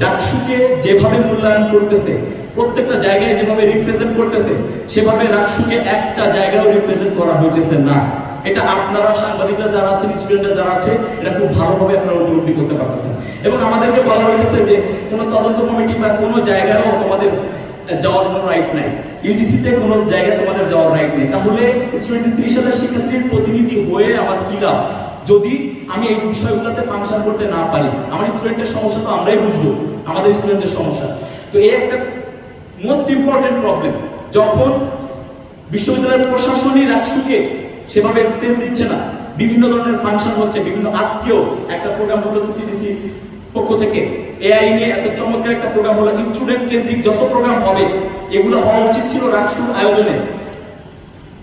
ডাকসুকে যেভাবে মূল্যায়ন করতেছে, প্রত্যেকটা জায়গায় যেভাবে রিপ্রেজেন্ট করতেছে, সেভাবে ডাকসুকে একটা জায়গায়ও রিপ্রেজেন্ট করা হইতেছে না। এটা আপনারা সাংবাদিকরা যারা আছেন, স্টুডেন্টরা যারা আছে, এটা খুব ভালোভাবে আপনারা উপলব্ধি করতে পারতেছেন। এবং আমাদেরকে বলা হয়েছে যে কোনো তদন্ত কমিটি বা কোনো জায়গায়ও তোমাদের যাওয়ার কোনো রাইট নাই, ইউজিসিতে কোনো জায়গায় তোমাদের যাওয়ার রাইট নেই। তাহলে স্টুডেন্টের 30,000 শিক্ষার্থীর প্রতিনিধি হয়ে আমার কি লাভ যদি আমি এই বিষয়গুলোতে ফাংশন করতে না পারি? আমার স্টুডেন্টের সমস্যা তো আমরাই বুঝবো, আমাদের স্টুডেন্টের সমস্যা। তো এই একটা মোস্ট ইম্পর্টেন্ট প্রবলেম, যখন বিশ্ববিদ্যালয়ের প্রশাসনই ডাকসুকে সেভাবে স্পেস দিচ্ছে না, বিভিন্ন ধরনের ফাংশন হচ্ছে, বিভিন্ন আজকেও একটা প্রোগ্রাম হলো সিসিডিসি পক্ষ থেকে এআই নিয়ে এত চমৎকার একটা প্রোগ্রাম হলো, স্টুডেন্ট কেন্দ্রিক যত প্রোগ্রাম হবে এগুলো হওয়া উচিত ছিল ডাকসুর আয়োজনে।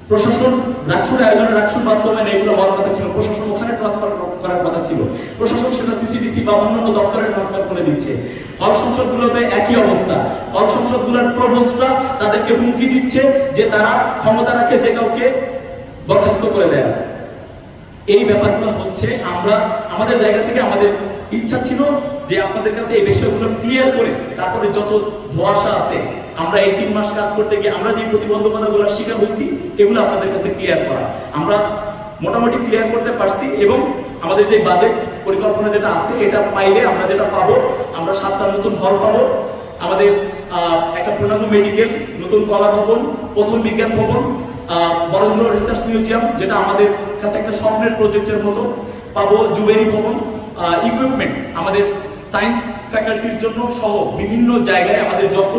প্রশাসন ডাকসুর আয়োজনে, ডাকসুর বাস্তবায়নে এগুলো হওয়ার কথা ছিল, প্রশাসন ওখানে ট্রান্সফার করার কথা ছিল। প্রশাসন সেটা সিসিডিসি বা অন্যান্য দপ্তরে ট্রান্সফার করে দিচ্ছে। হল সংসদগুলোতে একই অবস্থা, হল সংসদগুলোর প্রভোস্টরা তাদেরকে হুমকি দিচ্ছে যে তারা ক্ষমতা রাখে যে কাউকে বরখাস্ত করে দেয়। এই ব্যাপারগুলো হচ্ছে, আমরা আমাদের জায়গা থেকে আমাদের ইচ্ছা ছিল যে আপনাদের কাছে এই বিষয়গুলো ক্লিয়ার করে তারপরে যত ধোঁয়াশা আছে, আমরা এই 3 মাস কাজ করতে গিয়ে আমরা যে প্রতিবন্ধকতাগুলোর শিকার হয়েছি এগুলো আপনাদের কাছে ক্লিয়ার করা। আমরা মোটামুটি ক্লিয়ার করতে পারছি এবং আমাদের যে বাজেট পরিকল্পনা যেটা আছে এটা পাইলে আমরা যেটা পাবো, আমরা 7টা নতুন হল পাবো, আমাদের একটা পূর্ণাঙ্গ মেডিকেল, নতুন কলা ভবন, প্রথম বিজ্ঞান ভবন, বরেন্দ্র রিসার্চ মিউজিয়াম যেটা আমাদের কাছে একটা স্বপ্নের প্রজেক্টের মতো পাবো, জুবেরি ভবন, ইকুইপমেন্ট আমাদের সায়েন্স ফ্যাকাল্টির জন্য সহ বিভিন্ন জায়গায় আমাদের যত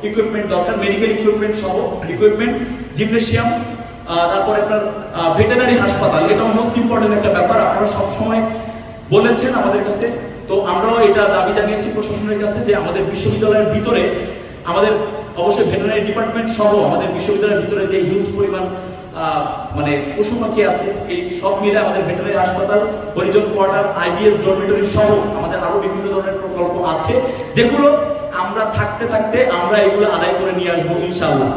ইকুইপমেন্ট দরকার, মেডিকেল ইকুইপমেন্ট সহ ইকুইপমেন্ট, জিমনেশিয়াম, তারপরে আপনার ভেটেরিনারি হাসপাতাল, এটাও মোস্ট ইম্পর্টেন্ট একটা ব্যাপার। আপনারা সবসময় বলেছেন আমাদের কাছে, তো আমরাও এটা দাবি জানিয়েছি প্রশাসনের কাছে যে আমাদের বিশ্ববিদ্যালয়ের ভিতরে আমাদের অবশ্যই ভেটেরিনারি ডিপার্টমেন্ট সহ আমাদের বিশ্ববিদ্যালয়ের ভিতরে যে হিউজ পরিমাণ মানে পশু পাখি আছে, এই সব মিলে আমাদের ভেটেরিনারি হাসপাতাল, হরিজন কোয়ার্টার, আইবিএস ডরমিটরি সহ আমাদের আরো বিভিন্ন ধরনের প্রকল্প আছে, যেগুলো আমরা থাকতে থাকতে আমরা এগুলো আদায় করে নিয়ে আসবো ইনশাআল্লাহ।